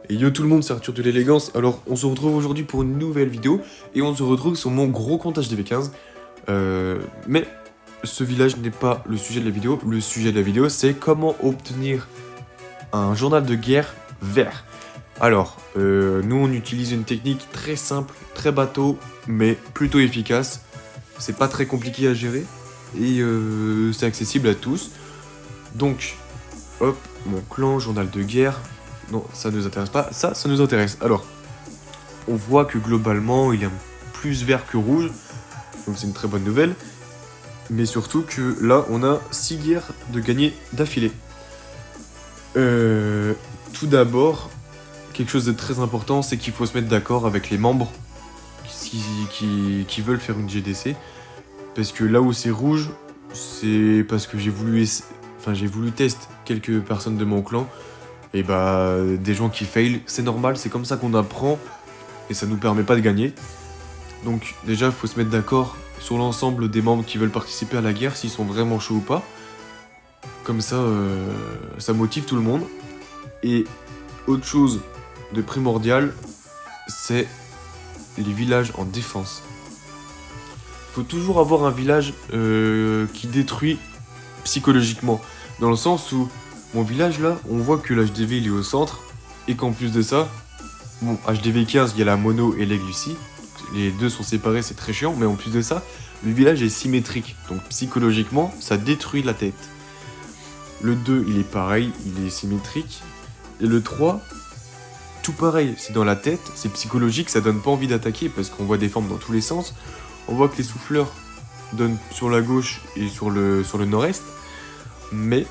Et yo tout le monde, c'est Arthur de l'élégance. Alors on se retrouve aujourd'hui pour une nouvelle vidéo et on se retrouve sur mon gros compte HDV15. Mais ce village n'est pas le sujet de la vidéo. Le sujet de la vidéo, c'est comment obtenir un journal de guerre vert. Alors, nous on utilise une technique très simple, très bateau, mais plutôt efficace. C'est pas très compliqué à gérer et c'est accessible à tous. Donc, hop, mon clan, journal de guerre. Non, ça ne nous intéresse pas. Ça nous intéresse. Alors, on voit que globalement, il est plus vert que rouge. Donc c'est une très bonne nouvelle. Mais surtout que là, on a 6 guerres de gagner d'affilée. Tout d'abord, quelque chose de très important, c'est qu'il faut se mettre d'accord avec les membres qui veulent faire une GDC. Parce que là où c'est rouge, c'est parce que j'ai voulu tester quelques personnes de mon clan. Et bah, des gens qui fail, c'est normal, c'est comme ça qu'on apprend. Et ça nous permet pas de gagner. Donc déjà, il faut se mettre d'accord sur l'ensemble des membres qui veulent participer à la guerre, s'ils sont vraiment chauds ou pas. Comme ça, ça motive tout le monde. Et autre chose de primordial, c'est les villages en défense. Il faut toujours avoir un village qui détruit psychologiquement. Dans le sens où, mon village là, on voit que l'HDV il est au centre. Et qu'en plus de ça, bon, HDV 15, il y a la mono et l'aigle ici. Les deux sont séparés, c'est très chiant. Mais en plus de ça, le village est symétrique. Donc psychologiquement, ça détruit la tête. Le 2, il est pareil, il est symétrique. Et le 3, tout pareil, c'est dans la tête, c'est psychologique, ça donne pas envie d'attaquer parce qu'on voit des formes dans tous les sens. On voit que les souffleurs donnent sur la gauche et sur le nord-est. Mais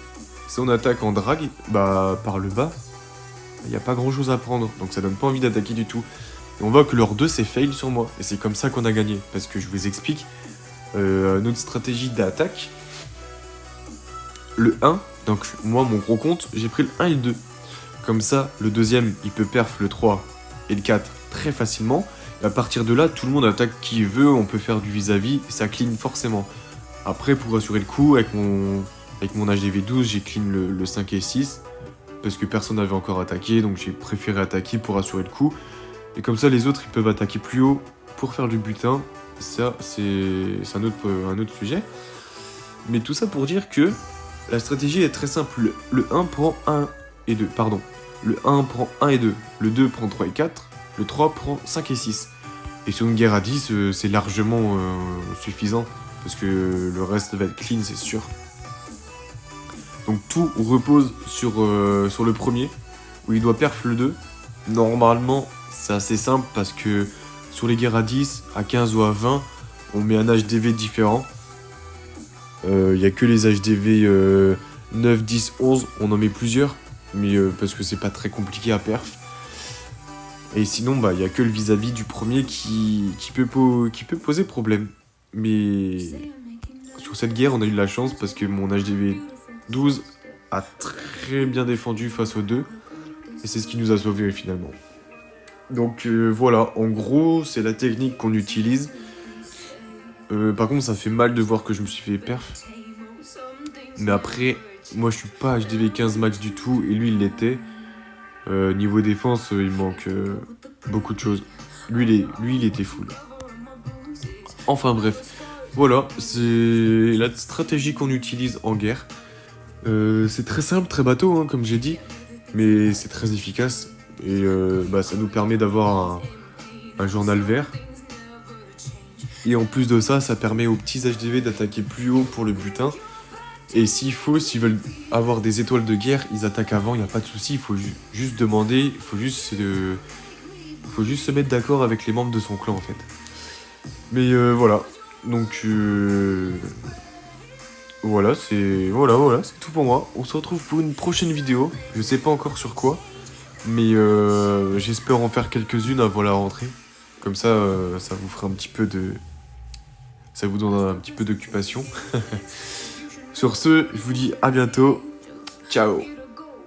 si on attaque en drague, bah par le bas, il n'y a pas grand chose à prendre. Donc ça donne pas envie d'attaquer du tout. Et on voit que leur 2 c'est fail sur moi. Et c'est comme ça qu'on a gagné. Parce que je vous explique notre stratégie d'attaque. Le 1, donc moi mon gros compte, j'ai pris le 1 et le 2. Comme ça, le deuxième, il peut perf le 3 et le 4 très facilement. Et à partir de là, tout le monde attaque qui veut, on peut faire du vis-à-vis, ça clean forcément. Après, pour assurer le coup, avec mon HDV 12, j'ai clean le 5 et 6. Parce que personne n'avait encore attaqué, donc j'ai préféré attaquer pour assurer le coup. Et comme ça, les autres, ils peuvent attaquer plus haut pour faire du butin. Ça, c'est un autre sujet. Mais tout ça pour dire que la stratégie est très simple. Le 1 prend 1 et 2, pardon. Le 1 prend 1 et 2, le 2 prend 3 et 4, le 3 prend 5 et 6. Et sur une guerre à 10, c'est largement suffisant, parce que le reste va être clean, c'est sûr. Donc tout repose sur le premier, où il doit perf le 2. Normalement, c'est assez simple, parce que sur les guerres à 10, à 15 ou à 20, on met un HDV différent. Il n'y a que les HDV 9, 10, 11, on en met plusieurs. Mais parce que c'est pas très compliqué à perf. Et sinon, bah, il n'y a que le vis-à-vis du premier qui peut poser problème. Mais sur cette guerre, on a eu de la chance parce que mon HDV 12 a très bien défendu face aux deux. Et c'est ce qui nous a sauvés finalement. Donc voilà, en gros, c'est la technique qu'on utilise. Par contre, ça fait mal de voir que je me suis fait perf. Mais après, moi je suis pas HDV 15 max du tout, et lui il l'était. Niveau défense, il manque beaucoup de choses. Lui il était full. Enfin bref, voilà, c'est la stratégie qu'on utilise en guerre. C'est très simple, très bateau, hein, comme j'ai dit, mais c'est très efficace. Et bah, ça nous permet d'avoir un journal vert. Et en plus de ça, ça permet aux petits HDV d'attaquer plus haut pour le butin. Et s'ils veulent avoir des étoiles de guerre, ils attaquent avant, il n'y a pas de souci, il faut juste demander, il faut juste se mettre d'accord avec les membres de son clan en fait. Mais voilà, donc voilà, c'est tout pour moi. On se retrouve pour une prochaine vidéo, je sais pas encore sur quoi, mais j'espère en faire quelques-unes avant la rentrée. Comme ça, ça vous fera ça vous donnera un petit peu d'occupation. Sur ce, je vous dis à bientôt. Ciao.